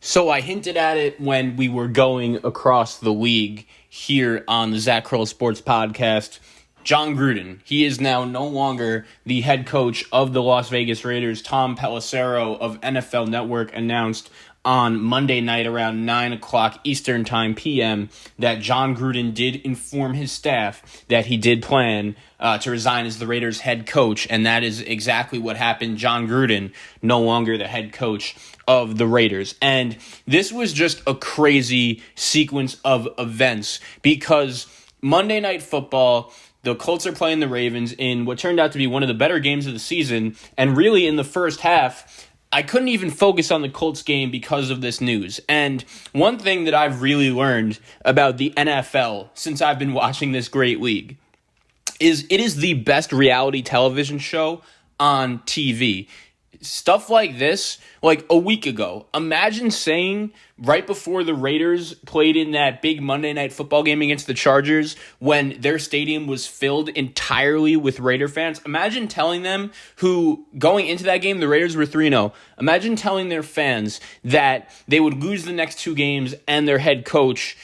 So I hinted at it when we were going across the league here on the Zach Kroll Sports Podcast. Jon Gruden, he is now no longer the head coach of the Las Vegas Raiders. Tom Pelissero of NFL Network announced on Monday night around 9 o'clock Eastern Time p.m. that Jon Gruden did inform his staff that he did plan to resign as the Raiders head coach, and that is exactly what happened. Jon Gruden, no longer the head coach of the Raiders. And this was just a crazy sequence of events because Monday Night Football, the Colts are playing the Ravens in what turned out to be one of the better games of the season, and really in the first half, I couldn't even focus on the Colts game because of this news. And one thing that I've really learned about the NFL since I've been watching this great league is it is the best reality television show on TV. Stuff like this, like a week ago, imagine saying right before the Raiders played in that big Monday Night Football game against the Chargers when their stadium was filled entirely with Raider fans. Imagine telling them who, going into that game, the Raiders were 3-0. Imagine telling their fans that they would lose the next two games and their head coach.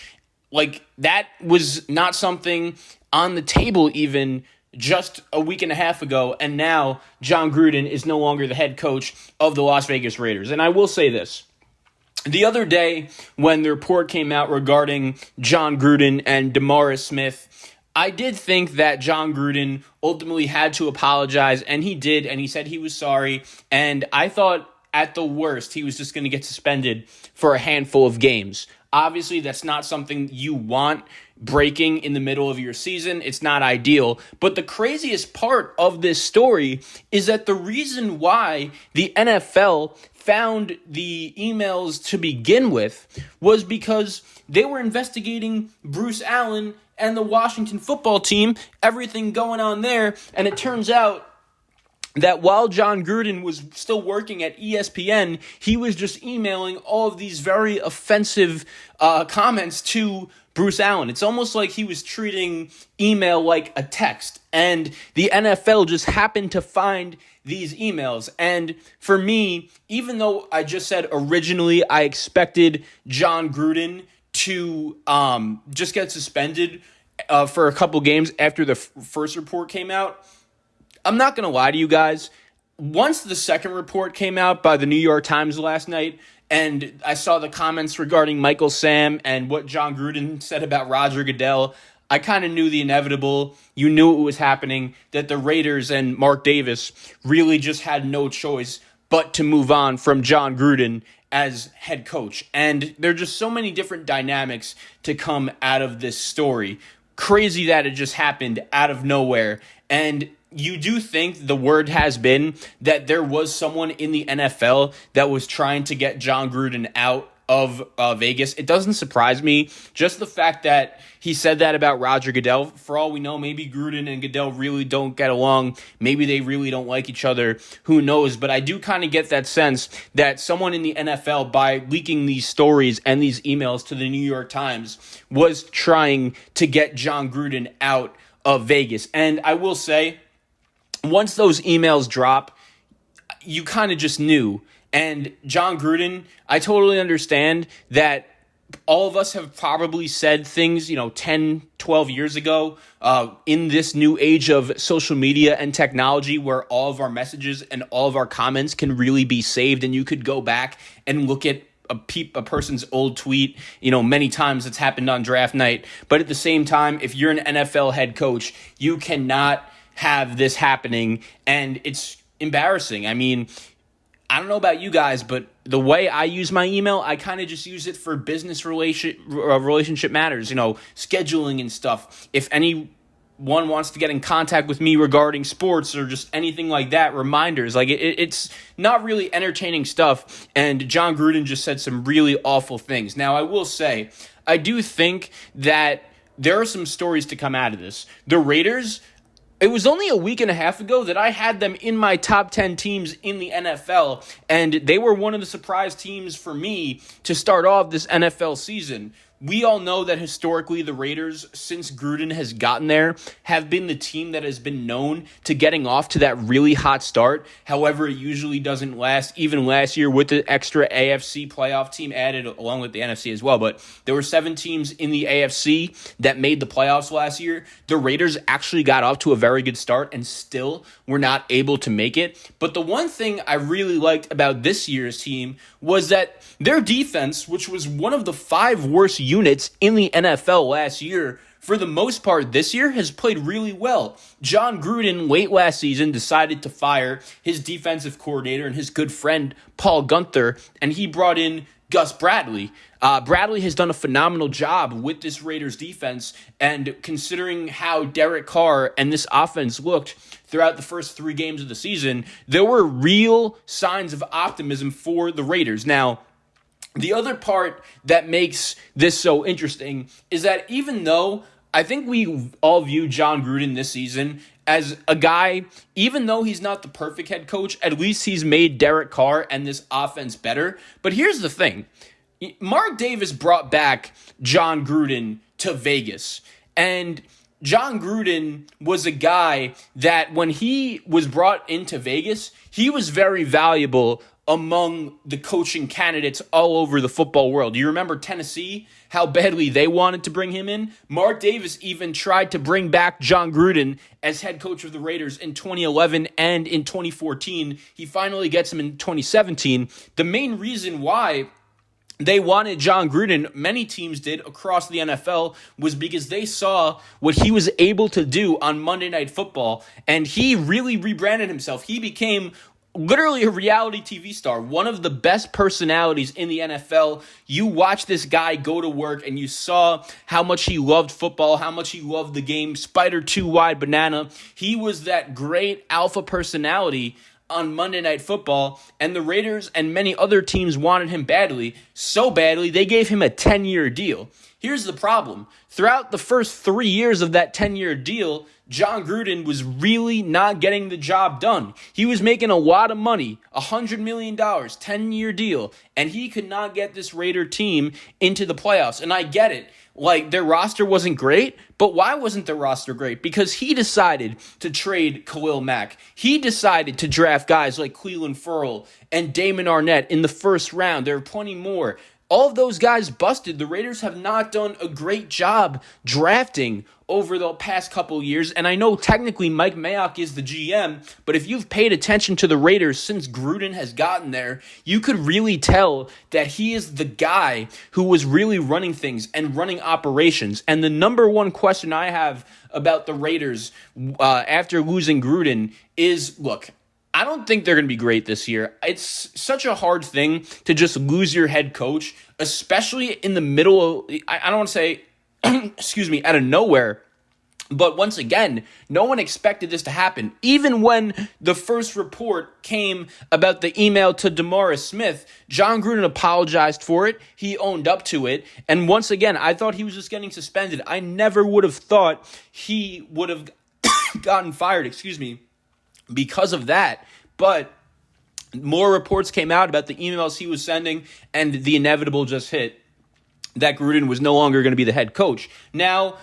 Like, that was not something on the table even just a week and a half ago, and now Jon Gruden is no longer the head coach of the Las Vegas Raiders. And I will say this. The other day, when the report came out regarding Jon Gruden and DeMaurice Smith, I did think that Jon Gruden ultimately had to apologize, and he did, and he said he was sorry, and I thought at the worst he was just going to get suspended for a handful of games. Obviously, that's not something you want breaking in the middle of your season. It's not ideal. But the craziest part of this story is that the reason why the NFL found the emails to begin with was because they were investigating Bruce Allen and the Washington football team, everything going on there. And it turns out that while Jon Gruden was still working at ESPN, he was just emailing all of these very offensive comments to Bruce Allen. It's almost like he was treating email like a text, and the NFL just happened to find these emails. And for me, even though I just said originally I expected Jon Gruden to just get suspended for a couple games after the first report came out, I'm not going to lie to you guys. Once the second report came out by the New York Times last night, and I saw the comments regarding Michael Sam and what Jon Gruden said about Roger Goodell, I kind of knew the inevitable. You knew it was happening, that the Raiders and Mark Davis really just had no choice but to move on from Jon Gruden as head coach. And there are just so many different dynamics to come out of this story. Crazy that it just happened out of nowhere. And you do think the word has been that there was someone in the NFL that was trying to get Jon Gruden out of Vegas. It doesn't surprise me. Just the fact that he said that about Roger Goodell, for all we know, maybe Gruden and Goodell really don't get along. Maybe they really don't like each other. Who knows? But I do kind of get that sense that someone in the NFL, by leaking these stories and these emails to the New York Times, was trying to get Jon Gruden out of Vegas. And I will say, once those emails drop, you kind of just knew. And Jon Gruden, I totally understand that all of us have probably said things, 10, 12 years ago in this new age of social media and technology where all of our messages and all of our comments can really be saved, and you could go back and look at a person's old tweet, many times. It's happened on draft night. But at the same time, if you're an NFL head coach, you cannot have this happening, and it's embarrassing. I mean, I don't know about you guys, but the way I use my email, I kind of just use it for business relationship matters, scheduling and stuff. If anyone wants to get in contact with me regarding sports or just anything like that, reminders, like it's not really entertaining stuff. And Jon Gruden just said some really awful things. Now, I will say, I do think that there are some stories to come out of this. The Raiders, it was only a week and a half ago that I had them in my top 10 teams in the NFL, and they were one of the surprise teams for me to start off this NFL season. we all know that historically the Raiders, since Gruden has gotten there, have been the team that has been known to getting off to that really hot start. However, it usually doesn't last. Even last year with the extra AFC playoff team added along with the NFC as well. But there were 7 teams in the AFC that made the playoffs last year. The Raiders actually got off to a very good start and still were not able to make it. But the one thing I really liked about this year's team was that their defense, which was one of the 5 worst units in the NFL last year, for the most part this year has played really well. Jon Gruden, late last season, decided to fire his defensive coordinator and his good friend Paul Guenther, and he brought in Gus Bradley. Bradley has done a phenomenal job with this Raiders defense, and considering how Derek Carr and this offense looked throughout the first 3 games of the season, there were real signs of optimism for the Raiders. Now, the other part that makes this so interesting is that even though I think we all view Jon Gruden this season as a guy, even though he's not the perfect head coach, at least he's made Derek Carr and this offense better. But here's the thing. Mark Davis brought back Jon Gruden to Vegas, and Jon Gruden was a guy that when he was brought into Vegas, he was very valuable among the coaching candidates all over the football world. You remember Tennessee, how badly they wanted to bring him in? Mark Davis even tried to bring back Jon Gruden as head coach of the Raiders in 2011 and in 2014. He finally gets him in 2017. The main reason why they wanted Jon Gruden, many teams did across the NFL, was because they saw what he was able to do on Monday Night Football, and he really rebranded himself. He became literally a reality TV star, one of the best personalities in the NFL. You watch this guy go to work and you saw how much he loved football, how much he loved the game, Spider 2 Wide Banana. He was that great alpha personality on Monday Night Football, and the Raiders and many other teams wanted him badly, so badly they gave him a 10-year deal. Here's the problem. Throughout the first 3 years of that 10-year deal, Jon Gruden was really not getting the job done. He was making a lot of money, $100 million, 10-year deal, and he could not get this Raider team into the playoffs. And I get it. Like, their roster wasn't great, but why wasn't their roster great? Because he decided to trade Khalil Mack. He decided to draft guys like Cleveland Ferrell and Damon Arnett in the first round. There are plenty more. All of those guys busted. The Raiders have not done a great job drafting over the past couple years, and I know technically Mike Mayock is the GM, but if you've paid attention to the Raiders since Gruden has gotten there, you could really tell that he is the guy who was really running things and running operations. And the number one question I have about the Raiders after losing Gruden is, look, I don't think they're going to be great this year. It's such a hard thing to just lose your head coach, especially in the middle of, I don't want to say, excuse me, out of nowhere. But once again, no one expected this to happen. Even when the first report came about the email to DeMaurice Smith, Jon Gruden apologized for it. He owned up to it. And once again, I thought he was just getting suspended. I never would have thought he would have gotten fired, because of that. But more reports came out about the emails he was sending, and the inevitable just hit that Gruden was no longer going to be the head coach. Now,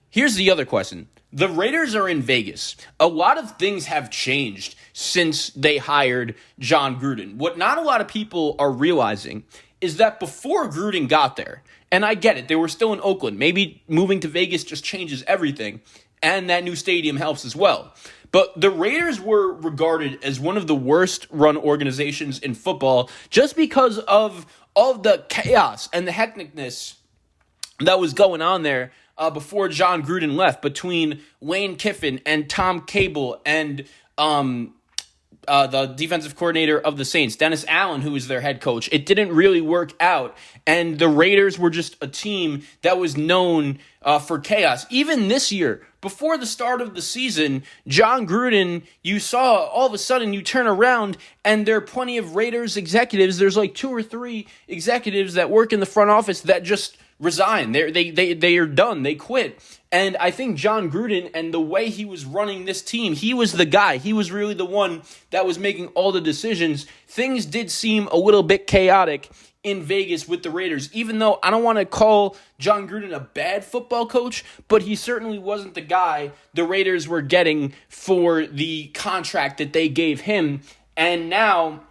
here's the other question. The Raiders are in Vegas. A lot of things have changed since they hired Jon Gruden. What not a lot of people are realizing is that before Gruden got there, and I get it, they were still in Oakland. Maybe moving to Vegas just changes everything, and that new stadium helps as well. But the Raiders were regarded as one of the worst run organizations in football just because of all the chaos and the hecticness that was going on there before Jon Gruden left, between Lane Kiffin and Tom Cable and the defensive coordinator of the Saints, Dennis Allen, who was their head coach. It didn't really work out, and the Raiders were just a team that was known for chaos. Even this year, before the start of the season, Jon Gruden, you saw all of a sudden you turn around and there are plenty of Raiders executives. There's like 2 or 3 executives that work in the front office that just resign. They are done. They quit. And I think Jon Gruden and the way he was running this team, he was the guy. He was really the one that was making all the decisions. Things did seem a little bit chaotic in Vegas with the Raiders, even though I don't want to call Jon Gruden a bad football coach, but he certainly wasn't the guy the Raiders were getting for the contract that they gave him. And now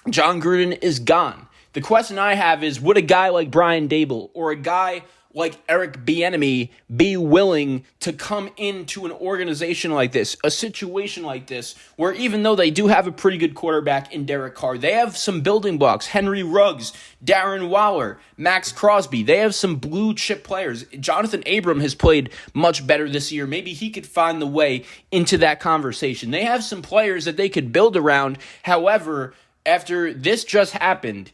Jon Gruden is gone. The question I have is, would a guy like Brian Dable or a guy like Eric Bieniemy be willing to come into an organization like this, a situation like this, where even though they do have a pretty good quarterback in Derek Carr, they have some building blocks, Henry Ruggs, Darren Waller, Max Crosby. They have some blue chip players. Jonathan Abram has played much better this year. Maybe he could find the way into that conversation. They have some players that they could build around. However, after this just happened,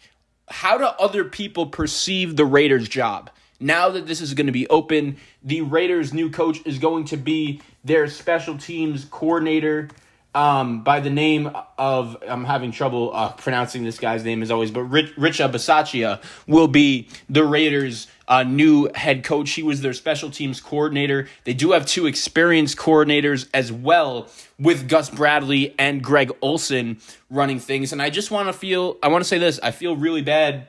how do other people perceive the Raiders' job? Now that this is going to be open, the Raiders' new coach is going to be their special teams coordinator by the name of, I'm having trouble pronouncing this guy's name as always, but Richa Bisaccia will be the Raiders' new head coach. He was their special teams coordinator. They do have two experienced coordinators as well, with Gus Bradley and Greg Olson running things. And I want to say this, I feel really bad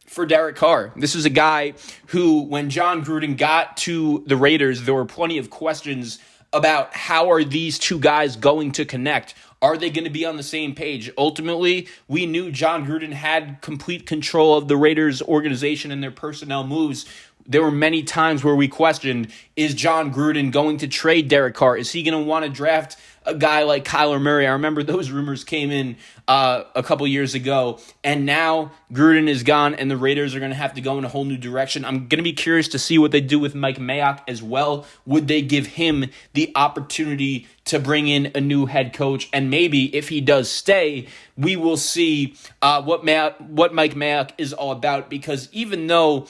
for Derek Carr. This is a guy who, when Jon Gruden got to the Raiders, there were plenty of questions about how are these two guys going to connect? Are they going to be on the same page? Ultimately, we knew Jon Gruden had complete control of the Raiders organization and their personnel moves. There were many times where we questioned, is Jon Gruden going to trade Derek Carr? Is he going to want to draft a guy like Kyler Murray? I remember those rumors came in a couple years ago, and now Gruden is gone, and the Raiders are going to have to go in a whole new direction. I'm going to be curious to see what they do with Mike Mayock as well. Would they give him the opportunity to bring in a new head coach? And maybe if he does stay, we will see what Mike Mayock is all about, because even though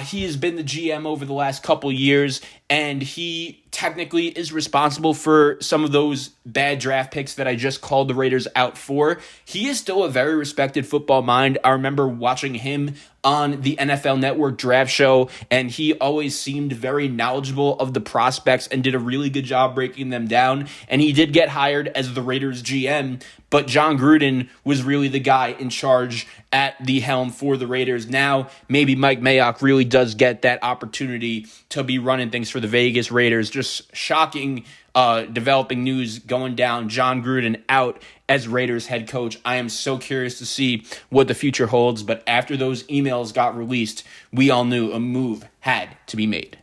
he has been the GM over the last couple years, and he technically is responsible for some of those bad draft picks that I just called the Raiders out for. He is still a very respected football mind. I remember watching him on the NFL Network draft show, and he always seemed very knowledgeable of the prospects and did a really good job breaking them down. And he did get hired as the Raiders GM, but Jon Gruden was really the guy in charge at the helm for the Raiders. Now, maybe Mike Mayock really does get that opportunity to be running things for the Vegas Raiders. Just shocking developing news going down. Jon Gruden out as Raiders head coach. I am so curious to see what the future holds, but after those emails got released, we all knew a move had to be made.